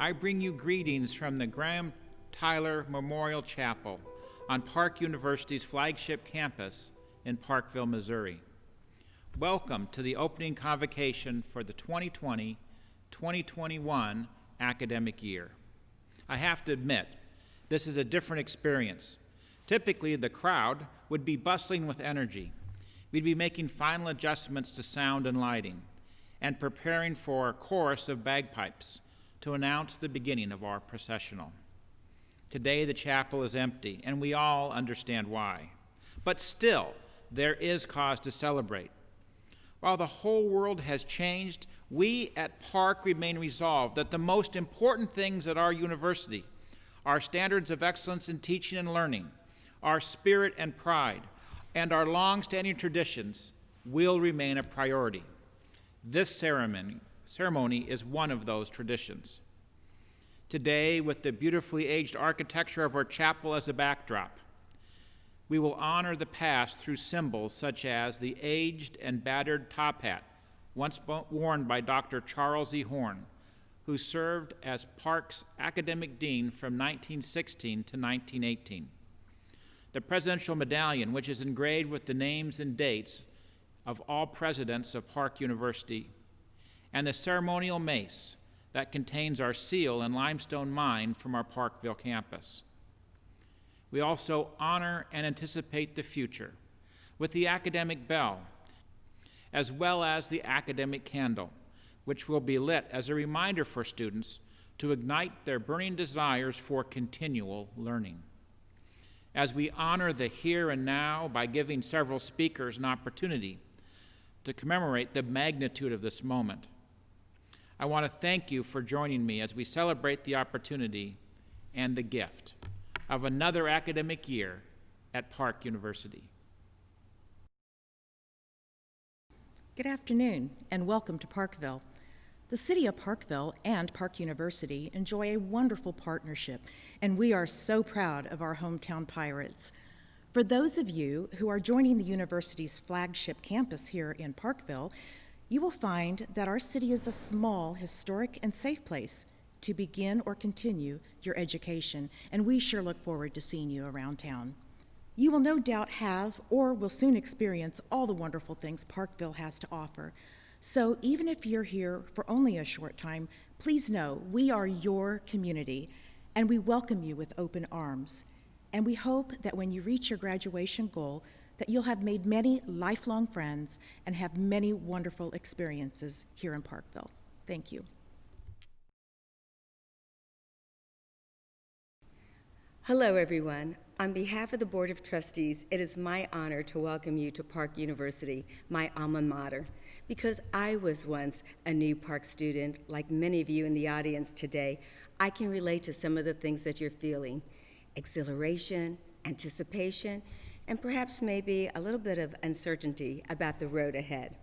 I bring you greetings from the Graham Tyler Memorial Chapel on Park University's flagship campus in Parkville, Missouri. Welcome to the opening convocation for the 2020-2021 academic year. I have to admit, this is a different experience. Typically, the crowd would be bustling with energy. We'd be making final adjustments to sound and lighting and preparing for a chorus of bagpipes to announce the beginning of our processional. Today, the chapel is empty, and we all understand why. But still, there is cause to celebrate. While the whole world has changed, we at Park remain resolved that the most important things at our university, our standards of excellence in teaching and learning, our spirit and pride, and our long-standing traditions will remain a priority. This ceremony is one of those traditions. Today, with the beautifully aged architecture of our chapel as a backdrop, we will honor the past through symbols such as the aged and battered top hat, once worn by Dr. Charles E. Horn, who served as Park's academic dean from 1916 to 1918. The presidential medallion, which is engraved with the names and dates of all presidents of Park University, and the ceremonial mace that contains our seal and limestone mine from our Parkville campus. We also honor and anticipate the future with the academic bell, as well as the academic candle, which will be lit as a reminder for students to ignite their burning desires for continual learning. As we honor the here and now by giving several speakers an opportunity to commemorate the magnitude of this moment, I want to thank you for joining me as we celebrate the opportunity and the gift of another academic year at Park University. Good afternoon and welcome to Parkville. The City of Parkville and Park University enjoy a wonderful partnership, and we are so proud of our hometown Pirates. For those of you who are joining the university's flagship campus here in Parkville, you will find that our city is a small, historic, and safe place to begin or continue your education, and we sure look forward to seeing you around town. You will no doubt have or will soon experience all the wonderful things Parkville has to offer. So even if you're here for only a short time, please know we are your community and we welcome you with open arms. And we hope that when you reach your graduation goal, that you'll have made many lifelong friends and have many wonderful experiences here in Parkville. Thank you. Hello, everyone. On behalf of the Board of Trustees, it is my honor to welcome you to Park University, my alma mater. Because I was once a new Park student, like many of you in the audience today, I can relate to some of the things that you're feeling. Exhilaration, anticipation, and perhaps maybe a little bit of uncertainty about the road ahead.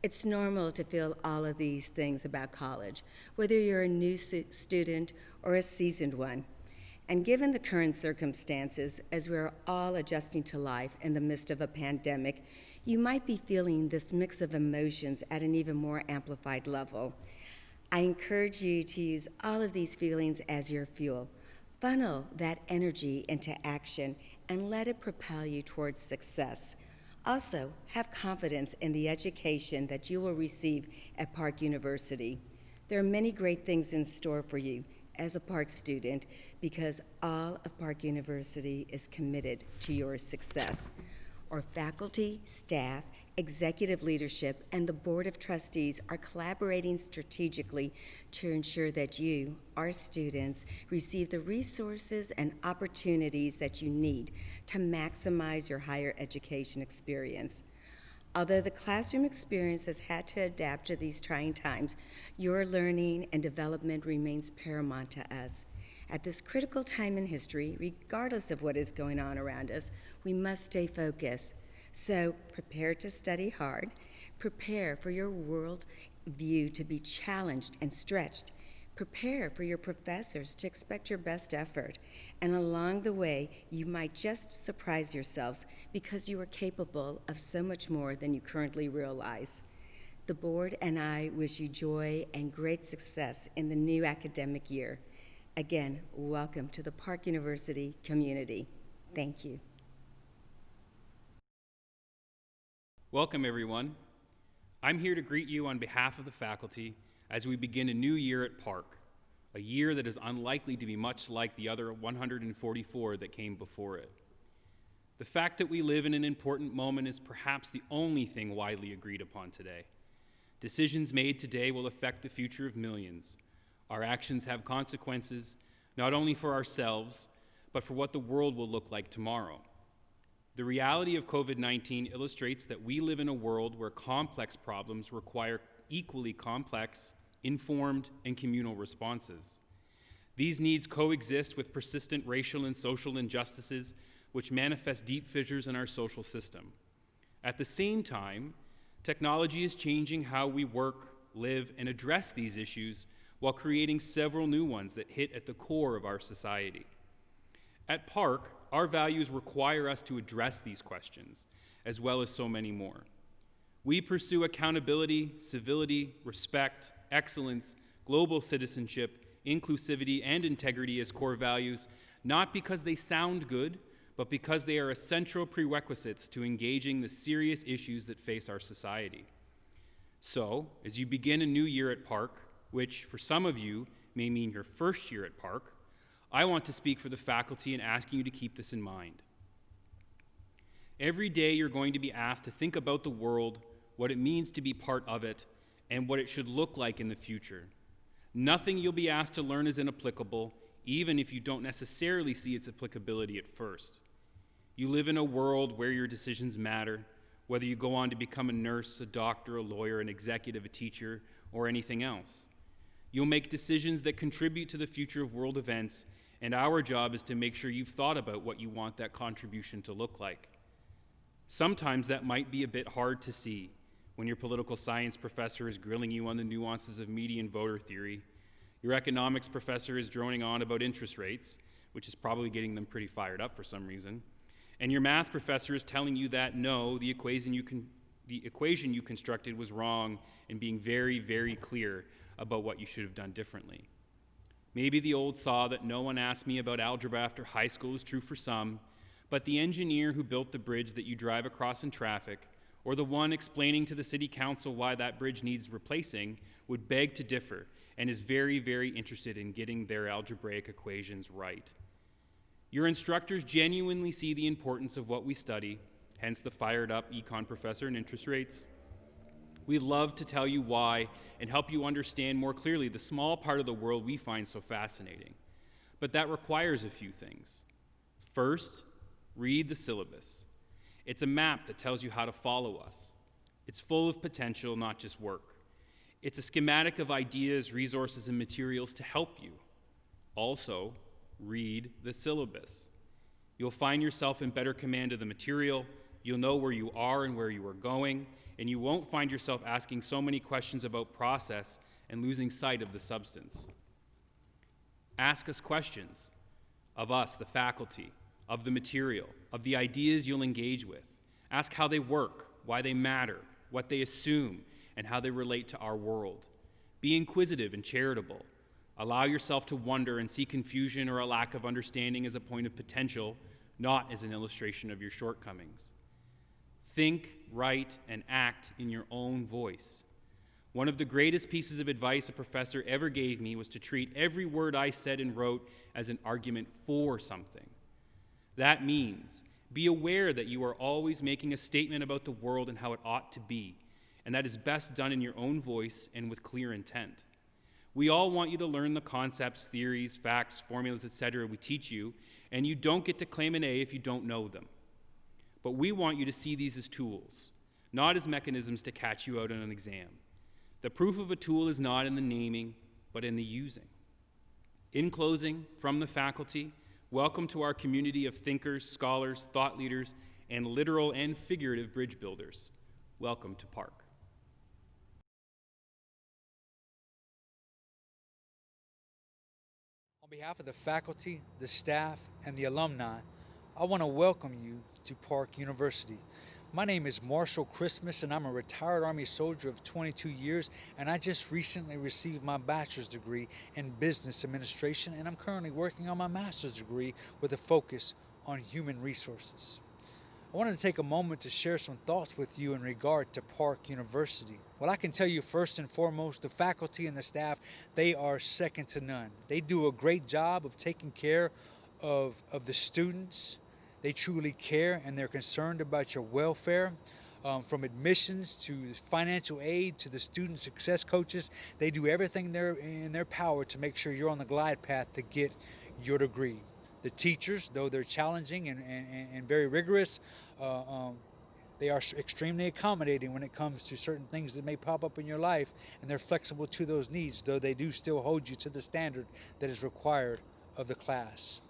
It's normal to feel all of these things about college, whether you're a new student or a seasoned one. And given the current circumstances, as we're all adjusting to life in the midst of a pandemic, you might be feeling this mix of emotions at an even more amplified level. I encourage you to use all of these feelings as your fuel. Funnel that energy into action and let it propel you towards success. Also, have confidence in the education that you will receive at Park University. There are many great things in store for you as a Park student because all of Park University is committed to your success. Our faculty, staff, executive leadership, and the Board of Trustees are collaborating strategically to ensure that you, our students, receive the resources and opportunities that you need to maximize your higher education experience. Although the classroom experience has had to adapt to these trying times, your learning and development remains paramount to us. At this critical time in history, regardless of what is going on around us, we must stay focused. So prepare to study hard, prepare for your world view to be challenged and stretched, prepare for your professors to expect your best effort, and along the way, you might just surprise yourselves because you are capable of so much more than you currently realize. The board and I wish you joy and great success in the new academic year. Again, welcome to the Park University community. Thank you. Welcome, everyone. I'm here to greet you on behalf of the faculty as we begin a new year at Park, a year that is unlikely to be much like the other 144 that came before it. The fact that we live in an important moment is perhaps the only thing widely agreed upon today. Decisions made today will affect the future of millions. Our actions have consequences, not only for ourselves, but for what the world will look like tomorrow. The reality of COVID-19 illustrates that we live in a world where complex problems require equally complex, informed, and communal responses. These needs coexist with persistent racial and social injustices, which manifest deep fissures in our social system. At the same time, technology is changing how we work, live, and address these issues while creating several new ones that hit at the core of our society. At Park, our values require us to address these questions, as well as so many more. We pursue accountability, civility, respect, excellence, global citizenship, inclusivity, and integrity as core values, not because they sound good, but because they are essential prerequisites to engaging the serious issues that face our society. So, as you begin a new year at Park, which for some of you may mean your first year at Park, I want to speak for the faculty in asking you to keep this in mind. Every day you're going to be asked to think about the world, what it means to be part of it, and what it should look like in the future. Nothing you'll be asked to learn is inapplicable, even if you don't necessarily see its applicability at first. You live in a world where your decisions matter, whether you go on to become a nurse, a doctor, a lawyer, an executive, a teacher, or anything else. You'll make decisions that contribute to the future of world events, and our job is to make sure you've thought about what you want that contribution to look like. Sometimes that might be a bit hard to see when your political science professor is grilling you on the nuances of median voter theory, your economics professor is droning on about interest rates, which is probably getting them pretty fired up for some reason, and your math professor is telling you that no, the equation you constructed was wrong, and being very, very clear about what you should have done differently. Maybe the old saw that no one asked me about algebra after high school is true for some, but the engineer who built the bridge that you drive across in traffic, or the one explaining to the city council why that bridge needs replacing, would beg to differ and is very, very interested in getting their algebraic equations right. Your instructors genuinely see the importance of what we study, hence the fired up econ professor and interest rates. We'd love to tell you why and help you understand more clearly the small part of the world we find so fascinating. But that requires a few things. First, read the syllabus. It's a map that tells you how to follow us. It's full of potential, not just work. It's a schematic of ideas, resources, and materials to help you. Also, read the syllabus. You'll find yourself in better command of the material, you'll know where you are and where you are going, and you won't find yourself asking so many questions about process and losing sight of the substance. Ask us questions of us, the faculty, of the material, of the ideas you'll engage with. Ask how they work, why they matter, what they assume, and how they relate to our world. Be inquisitive and charitable. Allow yourself to wonder and see confusion or a lack of understanding as a point of potential, not as an illustration of your shortcomings. Think, write, and act in your own voice. One of the greatest pieces of advice a professor ever gave me was to treat every word I said and wrote as an argument for something. That means be aware that you are always making a statement about the world and how it ought to be, and that is best done in your own voice and with clear intent. We all want you to learn the concepts, theories, facts, formulas, etc. we teach you, and you don't get to claim an A if you don't know them. But we want you to see these as tools, not as mechanisms to catch you out on an exam. The proof of a tool is not in the naming, but in the using. In closing, from the faculty, welcome to our community of thinkers, scholars, thought leaders, and literal and figurative bridge builders. Welcome to Park. On behalf of the faculty, the staff, and the alumni, I want to welcome you to Park University. My name is Marshall Christmas, and I'm a retired Army soldier of 22 years, and I just recently received my bachelor's degree in business administration, and I'm currently working on my master's degree with a focus on human resources. I wanted to take a moment to share some thoughts with you in regard to Park University. Well, I can tell you first and foremost, the faculty and the staff, they are second to none. They do a great job of taking care of the students. They truly care and they're concerned about your welfare. From admissions to financial aid to the student success coaches, they do everything in their power to make sure you're on the glide path to get your degree. The teachers, though they're challenging and very rigorous, they are extremely accommodating when it comes to certain things that may pop up in your life, and they're flexible to those needs, though they do still hold you to the standard that is required of the class.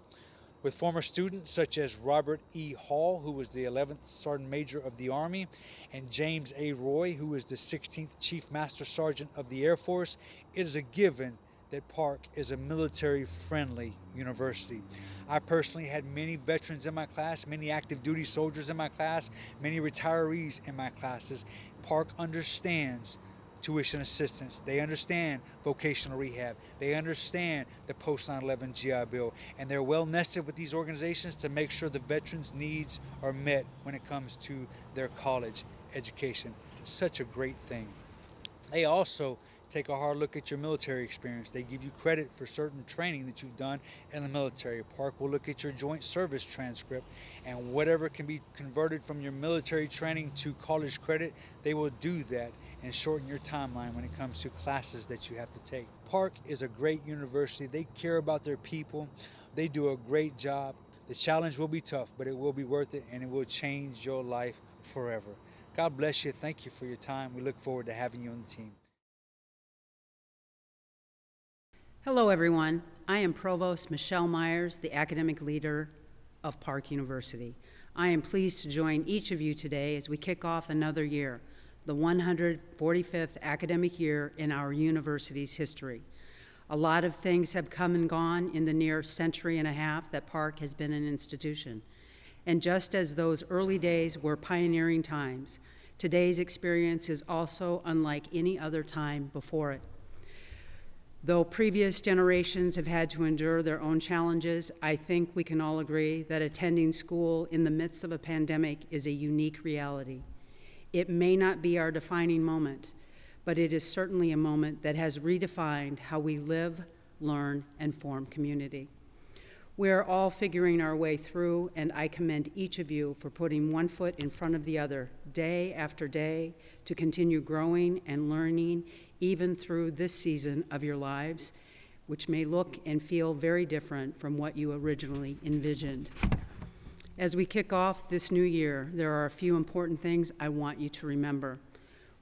With former students such as Robert E. Hall, who was the 11th Sergeant Major of the Army, and James A. Roy, who is the 16th Chief Master Sergeant of the Air Force, it is a given that Park is a military-friendly university. I personally had many veterans in my class, many active duty soldiers in my class, many retirees in my classes. Park understands tuition assistance. They understand vocational rehab. They understand the post 9/11 GI Bill, and they're well nested with these organizations to make sure the veterans' needs are met when it comes to their college education. Such a great thing. They also take a hard look at your military experience. They give you credit for certain training that you've done in the military. Park will look at your joint service transcript, and whatever can be converted from your military training to college credit, they will do that and shorten your timeline when it comes to classes that you have to take. Park is a great university. They care about their people. They do a great job. The challenge will be tough, but it will be worth it, and it will change your life forever. God bless you. Thank you for your time. We look forward to having you on the team. Hello, everyone. I am Provost Michelle Myers, the academic leader of Park University. I am pleased to join each of you today as we kick off another year, the 145th academic year in our university's history. A lot of things have come and gone in the near century and a half that Park has been an institution. And just as those early days were pioneering times, today's experience is also unlike any other time before it. Though previous generations have had to endure their own challenges, I think we can all agree that attending school in the midst of a pandemic is a unique reality. It may not be our defining moment, but it is certainly a moment that has redefined how we live, learn, and form community. We are all figuring our way through, and I commend each of you for putting one foot in front of the other, day after day, to continue growing and learning even through this season of your lives, which may look and feel very different from what you originally envisioned. As we kick off this new year, there are a few important things I want you to remember.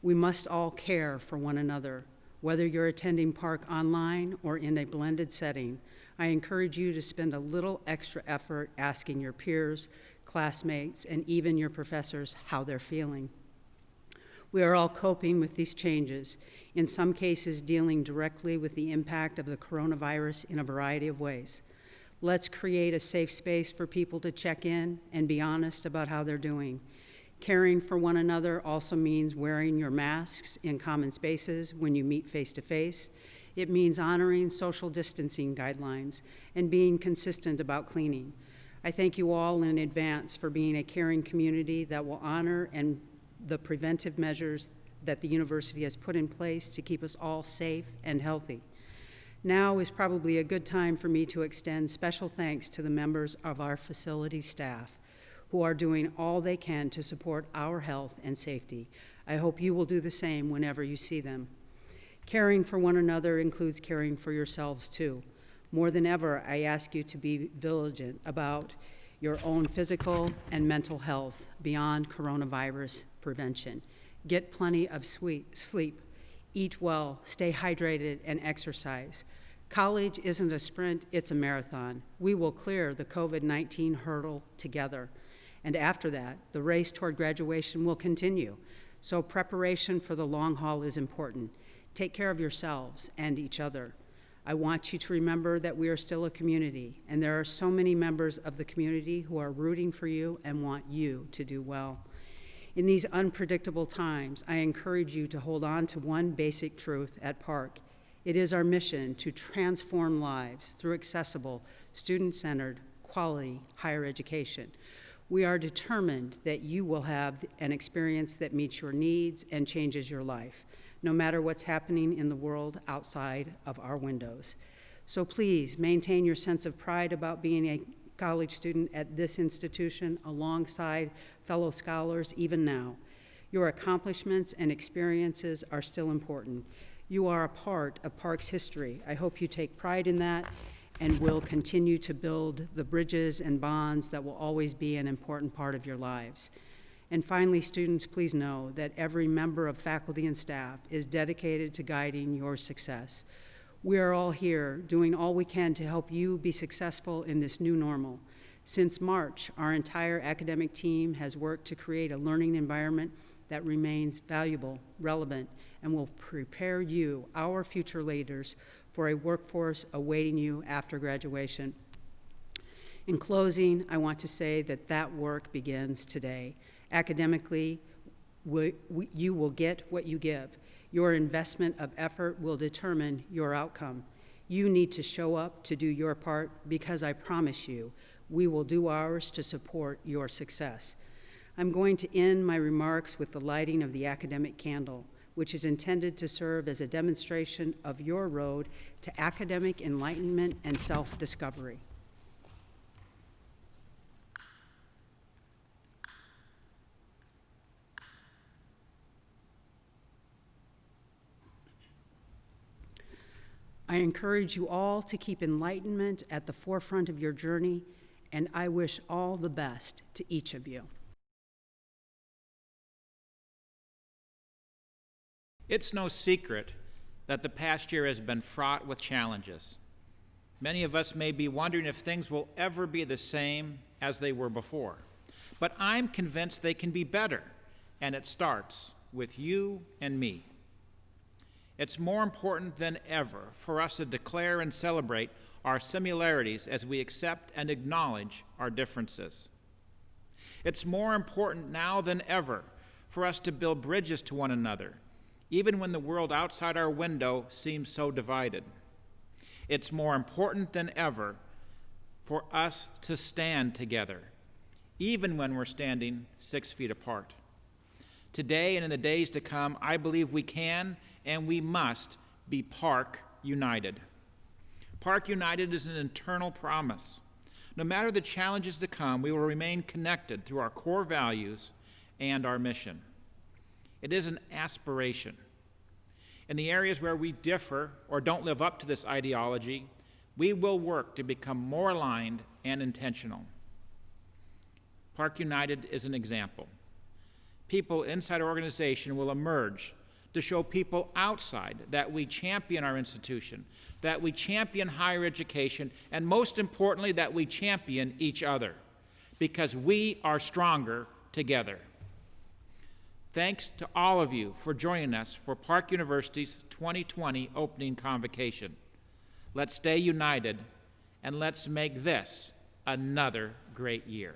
We must all care for one another. Whether you're attending Park online or in a blended setting, I encourage you to spend a little extra effort asking your peers, classmates, and even your professors how they're feeling. We are all coping with these changes, in some cases dealing directly with the impact of the coronavirus in a variety of ways. Let's create a safe space for people to check in and be honest about how they're doing. Caring for one another also means wearing your masks in common spaces when you meet face-to-face. It means honoring social distancing guidelines and being consistent about cleaning. I thank you all in advance for being a caring community that will honor and the preventive measures that the university has put in place to keep us all safe and healthy. Now is probably a good time for me to extend special thanks to the members of our facility staff who are doing all they can to support our health and safety. I hope you will do the same whenever you see them. Caring for one another includes caring for yourselves too. More than ever, I ask you to be vigilant about your own physical and mental health beyond coronavirus prevention. Get plenty of sleep, eat well, stay hydrated, and exercise. College isn't a sprint, it's a marathon. We will clear the COVID-19 hurdle together. And after that, the race toward graduation will continue. So preparation for the long haul is important. Take care of yourselves and each other. I want you to remember that we are still a community, and there are so many members of the community who are rooting for you and want you to do well. In these unpredictable times, I encourage you to hold on to one basic truth at Park. It is our mission to transform lives through accessible, student-centered, quality higher education. We are determined that you will have an experience that meets your needs and changes your life, no matter what's happening in the world outside of our windows. So please maintain your sense of pride about being a college student at this institution alongside fellow scholars even now. Your accomplishments and experiences are still important. You are a part of Park's history. I hope you take pride in that and will continue to build the bridges and bonds that will always be an important part of your lives. And finally, students, please know that every member of faculty and staff is dedicated to guiding your success. We are all here doing all we can to help you be successful in this new normal. Since March, our entire academic team has worked to create a learning environment that remains valuable, relevant, and will prepare you, our future leaders, for a workforce awaiting you after graduation. In closing, I want to say that that work begins today. Academically, you will get what you give. Your investment of effort will determine your outcome. You need to show up to do your part because I promise you, we will do ours to support your success. I'm going to end my remarks with the lighting of the academic candle, which is intended to serve as a demonstration of your road to academic enlightenment and self-discovery. I encourage you all to keep enlightenment at the forefront of your journey, and I wish all the best to each of you. It's no secret that the past year has been fraught with challenges. Many of us may be wondering if things will ever be the same as they were before. But I'm convinced they can be better, and it starts with you and me. It's more important than ever for us to declare and celebrate our similarities as we accept and acknowledge our differences. It's more important now than ever for us to build bridges to one another, even when the world outside our window seems so divided. It's more important than ever for us to stand together, even when we're standing 6 feet apart. Today and in the days to come, I believe we can and we must be Park United. Park United is an eternal promise. No matter the challenges to come, we will remain connected through our core values and our mission. It is an aspiration. In the areas where we differ or don't live up to this ideology, we will work to become more aligned and intentional. Park United is an example. People inside our organization will emerge to show people outside that we champion our institution, that we champion higher education, and most importantly, that we champion each other, because we are stronger together. Thanks to all of you for joining us for Park University's 2020 Opening Convocation. Let's stay united, and let's make this another great year.